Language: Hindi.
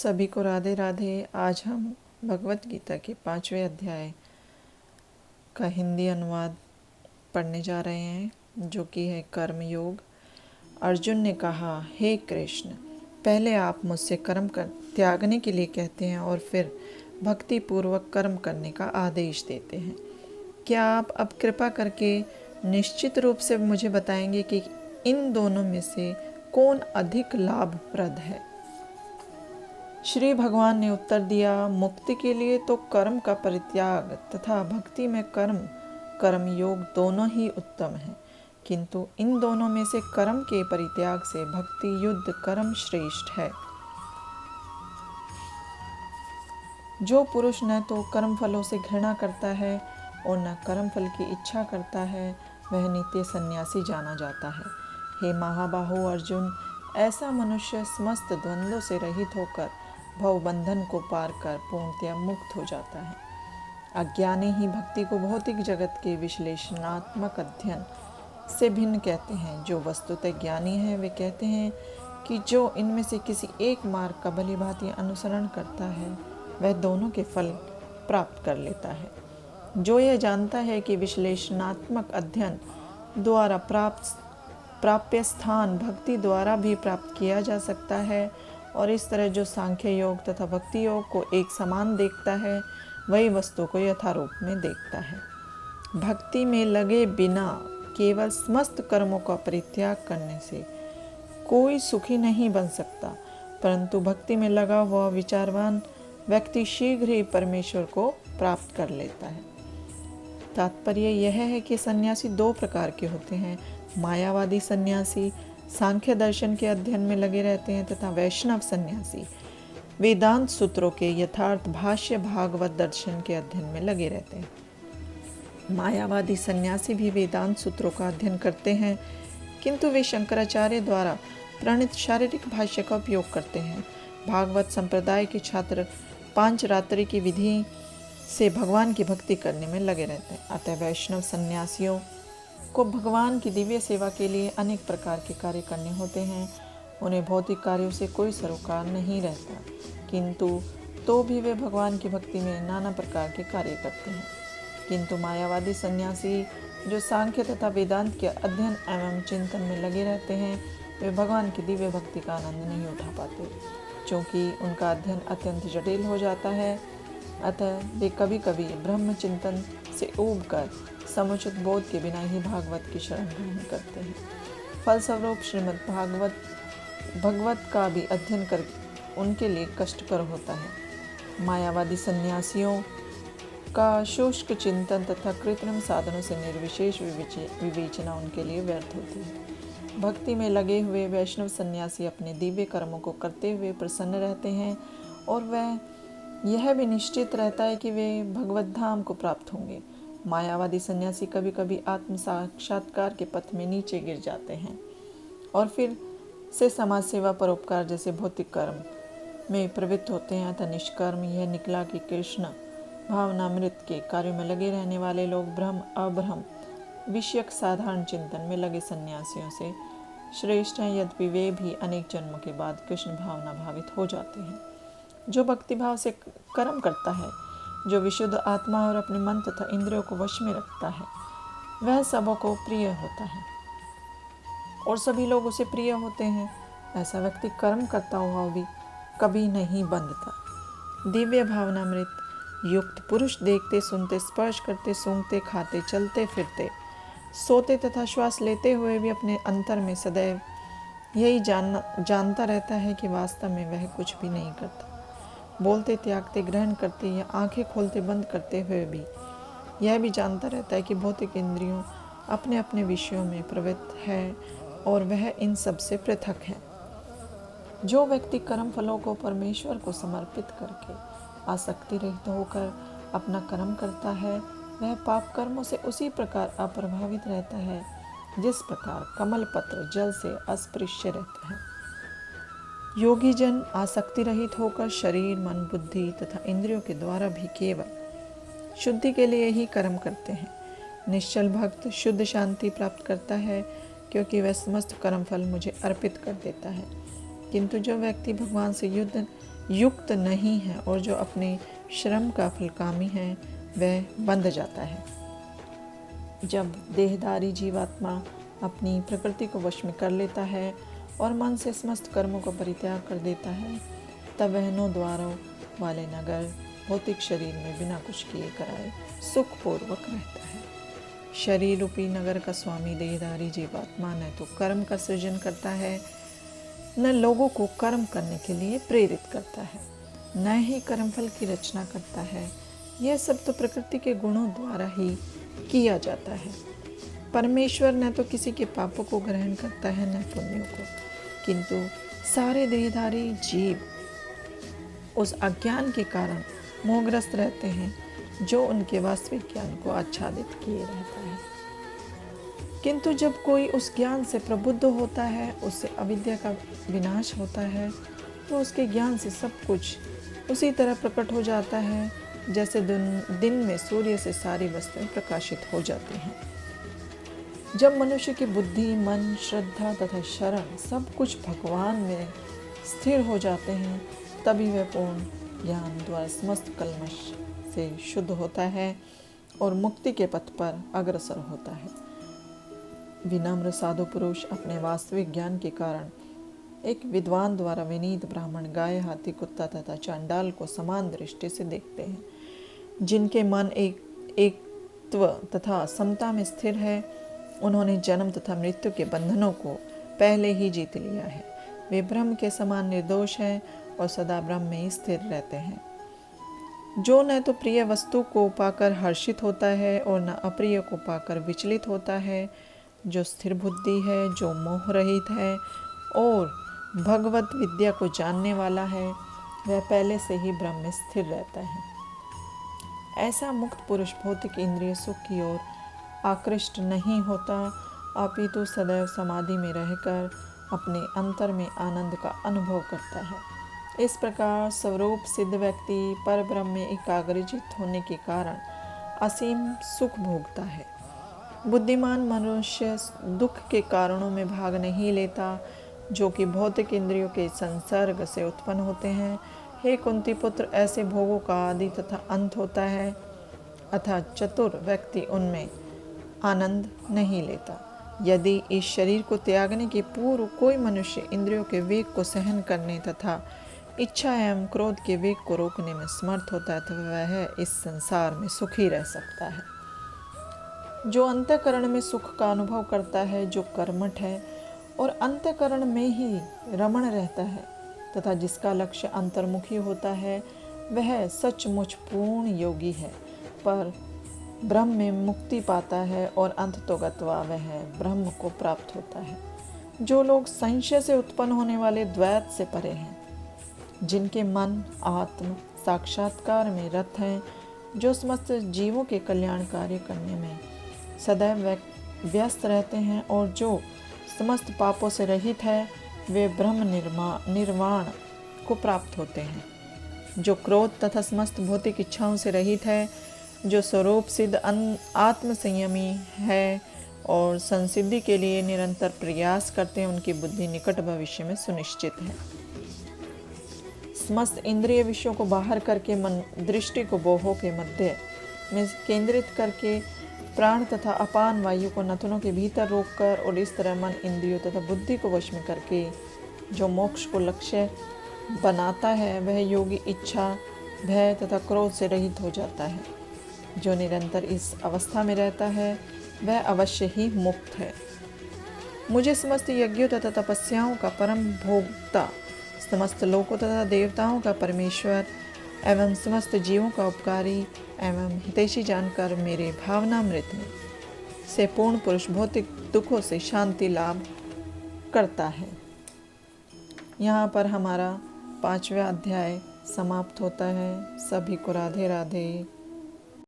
सभी को राधे राधे। आज हम भगवत गीता के 5वें अध्याय का हिंदी अनुवाद पढ़ने जा रहे हैं, जो कि है कर्म योग। अर्जुन ने कहा, हे कृष्ण, पहले आप मुझसे कर्म कर त्यागने के लिए कहते हैं और फिर भक्ति पूर्वक कर्म करने का आदेश देते हैं। क्या आप अब कृपा करके निश्चित रूप से मुझे बताएंगे कि इन दोनों में से कौन अधिक लाभप्रद है? श्री भगवान ने उत्तर दिया, मुक्ति के लिए तो कर्म का परित्याग तथा भक्ति में कर्म योग दोनों ही उत्तम हैं, किंतु इन दोनों में से कर्म के परित्याग से भक्ति युद्ध कर्म श्रेष्ठ है। जो पुरुष न तो कर्म फलों से घृणा करता है और न कर्म फल की इच्छा करता है, वह नित्य सन्यासी जाना जाता है। हे महाबाहो अर्जुन, ऐसा मनुष्य समस्त द्वंद्वों से रहित होकर भवबंधन को पार कर पूर्णतया मुक्त हो जाता है। अज्ञानी ही भक्ति को भौतिक जगत के विश्लेषणात्मक अध्ययन से भिन्न कहते हैं। जो वस्तुतः ज्ञानी है वे कहते हैं कि जो इनमें से किसी एक मार्ग का भली भांति अनुसरण करता है, वह दोनों के फल प्राप्त कर लेता है। जो यह जानता है कि विश्लेषणात्मक अध्ययन द्वारा प्राप्य स्थान भक्ति द्वारा भी प्राप्त किया जा सकता है, और इस तरह जो सांख्य योग तथा भक्ति योग को एक समान देखता है, वही वस्तु को यथारूप में देखता है। भक्ति में लगे बिना केवल समस्त कर्मों का परित्याग करने से कोई सुखी नहीं बन सकता, परंतु भक्ति में लगा हुआ विचारवान व्यक्ति शीघ्र ही परमेश्वर को प्राप्त कर लेता है। तात्पर्य यह है कि सन्यासी दो प्रकार के होते हैं। मायावादी सन्यासी सांख्य दर्शन के अध्ययन में लगे रहते हैं तथा वैष्णव सन्यासी वेदांत सूत्रों के यथार्थ भाष्य भागवत दर्शन के अध्ययन में लगे रहते हैं। मायावादी सन्यासी भी वेदांत सूत्रों का अध्ययन करते हैं, किंतु वे शंकराचार्य द्वारा प्रणीत शारीरिक भाष्य का उपयोग करते हैं। भागवत संप्रदाय के छात्र पांचरात्रि की विधि से भगवान की भक्ति करने में लगे रहते हैं। अतः वैष्णव सन्यासियों को भगवान की दिव्य सेवा के लिए अनेक प्रकार के कार्य करने होते हैं। उन्हें भौतिक कार्यों से कोई सरोकार नहीं रहता, किंतु तो भी वे भगवान की भक्ति में नाना प्रकार के कार्य करते हैं। किंतु मायावादी सन्यासी जो सांख्य तथा वेदांत के अध्ययन एवं चिंतन में लगे रहते हैं, वे भगवान की दिव्य भक्ति का आनंद नहीं उठा पाते, क्योंकि उनका अध्ययन अत्यंत जटिल हो जाता है। अतः वे कभी कभी ब्रह्म चिंतन से ऊब कर समुचित बोध के बिना ही भागवत की शरण ग्रहण करते हैं। फलस्वरूप श्रीमद् भगवत का भी अध्ययन कर उनके लिए कष्टकर होता है। मायावादी सन्यासियों का शुष्क चिंतन तथा कृत्रिम साधनों से निर्विशेष विवेचना उनके लिए व्यर्थ होती है। भक्ति में लगे हुए वैष्णव सन्यासी अपने दिव्य कर्मों को करते हुए प्रसन्न रहते हैं, और वह यह भी निश्चित रहता है कि वे भगवत धाम को प्राप्त होंगे। मायावादी सन्यासी कभी कभी आत्म साक्षात्कार के पथ में नीचे गिर जाते हैं और फिर से समाज सेवा परोपकार जैसे भौतिक कर्म में प्रवृत्त होते हैं। अतः निष्कर्म यह निकला कि कृष्ण भावनामृत के कार्यों में लगे रहने वाले लोग ब्रह्म अब्रह्म विषयक साधारण चिंतन में लगे सन्यासियों से श्रेष्ठ हैं, यद्यपि वे भी अनेक जन्मों के बाद कृष्ण भावना भावित हो जाते हैं। जो भक्ति भाव से कर्म करता है, जो विशुद्ध आत्मा और अपने मन तथा इंद्रियों को वश में रखता है, वह सबों को प्रिय होता है और सभी लोग उसे प्रिय होते हैं। ऐसा व्यक्ति कर्म करता हुआ भी कभी नहीं बंधता। दिव्य भावनामृत युक्त पुरुष देखते, सुनते, स्पर्श करते, सूंघते, खाते, चलते फिरते, सोते तथा श्वास लेते हुए भी अपने अंतर में सदैव यही जानता रहता है कि वास्तव में वह कुछ भी नहीं करता। बोलते, त्यागते, ग्रहण करते या आंखें खोलते बंद करते हुए भी यह भी जानता रहता है कि भौतिक इंद्रियों अपने अपने विषयों में प्रवृत्त है और वह इन सब से पृथक है। जो व्यक्ति कर्म फलों को परमेश्वर को समर्पित करके आसक्ति रहित होकर अपना कर्म करता है, वह पाप कर्मों से उसी प्रकार अप्रभावित रहता है जिस प्रकार कमल पत्र जल से अस्पृश्य रहता है। योगी जन आसक्ति रहित होकर शरीर, मन, बुद्धि तथा इंद्रियों के द्वारा भी केवल शुद्धि के लिए ही कर्म करते हैं। निश्चल भक्त शुद्ध शांति प्राप्त करता है, क्योंकि वह समस्त कर्म फल मुझे अर्पित कर देता है। किंतु जो व्यक्ति भगवान से युद्ध युक्त नहीं है और जो अपने श्रम का फलकामी है वह बंध जाता है। जब देहधारी जीवात्मा अपनी प्रकृति को वश में कर लेता है और मन से समस्त कर्मों का परित्याग कर देता है, तब वह 9 द्वारों वाले नगर भौतिक शरीर में बिना कुछ किए कराए सुखपूर्वक रहता है। शरीर रूपी नगर का स्वामी देहधारी जीवात्मा न तो कर्म का सृजन करता है, न लोगों को कर्म करने के लिए प्रेरित करता है, न ही कर्मफल की रचना करता है। यह सब तो प्रकृति के गुणों द्वारा ही किया जाता है। परमेश्वर न तो किसी के पापों को ग्रहण करता है न पुण्यों को, किंतु सारे देहधारी जीव उस अज्ञान के कारण मोहग्रस्त रहते हैं जो उनके वास्तविक ज्ञान को आच्छादित किए रहता है। किंतु जब कोई उस ज्ञान से प्रबुद्ध होता है, उससे अविद्या का विनाश होता है, तो उसके ज्ञान से सब कुछ उसी तरह प्रकट हो जाता है जैसे दिन में सूर्य से सारी वस्तुएं प्रकाशित हो जाती हैं। जब मनुष्य की बुद्धि, मन, श्रद्धा तथा शरण सब कुछ भगवान में स्थिर हो जाते हैं, तभी वह पूर्ण ज्ञान द्वारा समस्त कल्मश से शुद्ध होता है और मुक्ति के पथ पर अग्रसर होता है। विनम्र साधु पुरुष अपने वास्तविक ज्ञान के कारण एक विद्वान द्वारा विनीत ब्राह्मण, गाय, हाथी, कुत्ता तथा चांडाल को समान दृष्टि से देखते हैं। जिनके मन एकत्व तथा समता में स्थिर है, उन्होंने जन्म तथा मृत्यु के बंधनों को पहले ही जीत लिया है। वे ब्रह्म के समान निर्दोष हैं और सदा ब्रह्म में ही स्थिर रहते हैं। जो न तो प्रिय वस्तु को पाकर हर्षित होता है और न अप्रिय को पाकर विचलित होता है, जो स्थिर बुद्धि है, जो मोह रहित है और भगवत विद्या को जानने वाला है, वह पहले से ही ब्रह्म में स्थिर रहता है। ऐसा मुक्त पुरुष भौतिक इंद्रिय सुख की ओर आकृष्ट नहीं होता, अपितु सदैव समाधि में रहकर अपने अंतर में आनंद का अनुभव करता है। इस प्रकार स्वरूप सिद्ध व्यक्ति पर ब्रह्म में एकाग्रचित होने के कारण असीम सुख भोगता है। बुद्धिमान मनुष्य दुख के कारणों में भाग नहीं लेता, जो कि भौतिक इंद्रियों के संसर्ग से उत्पन्न होते हैं। हे कुंती पुत्र, ऐसे भोगों का आदि तथा अंत होता है, अतः चतुर व्यक्ति उनमें आनंद नहीं लेता। यदि इस शरीर को त्यागने के पूर्व कोई मनुष्य इंद्रियों के वेग को सहन करने तथा इच्छा एवं क्रोध के वेग को रोकने में समर्थ होता है, तो वह इस संसार में सुखी रह सकता है। जो अंतःकरण में सुख का अनुभव करता है, जो कर्मठ है और अंतःकरण में ही रमण रहता है तथा जिसका लक्ष्य अंतर्मुखी होता है, वह सचमुच पूर्ण योगी है, पर ब्रह्म में मुक्ति पाता है और अंततोगत्वा वह ब्रह्म को प्राप्त होता है। जो लोग संशय से उत्पन्न होने वाले द्वैत से परे हैं, जिनके मन आत्म साक्षात्कार में रत हैं, जो समस्त जीवों के कल्याण कार्य करने में सदैव व्यस्त रहते हैं और जो समस्त पापों से रहित है, वे ब्रह्म निर्वाण को प्राप्त होते हैं। जो क्रोध तथा समस्त भौतिक इच्छाओं से रहित है, जो स्वरूप सिद्ध आत्म संयमी है और संसिद्धि के लिए निरंतर प्रयास करते हैं, उनकी बुद्धि निकट भविष्य में सुनिश्चित है। समस्त इंद्रिय विषयों को बाहर करके मन दृष्टि को बोहों के मध्य में केंद्रित करके प्राण तथा अपान वायु को नथनों के भीतर रोककर और इस तरह मन इंद्रियों तथा बुद्धि को वश में करके जो मोक्ष को लक्ष्य बनाता है, वह योगी इच्छा, भय तथा क्रोध से रहित हो जाता है। जो निरंतर इस अवस्था में रहता है, वह अवश्य ही मुक्त है। मुझे समस्त यज्ञों तथा तपस्याओं का परम भोक्ता, समस्त लोकों तथा देवताओं का परमेश्वर एवं समस्त जीवों का उपकारी एवं हितैषी जानकर मेरे भावनामृत में से पूर्ण पुरुष भौतिक दुखों से शांति लाभ करता है। यहाँ पर हमारा 5वां अध्याय समाप्त होता है। सभी को राधे राधे।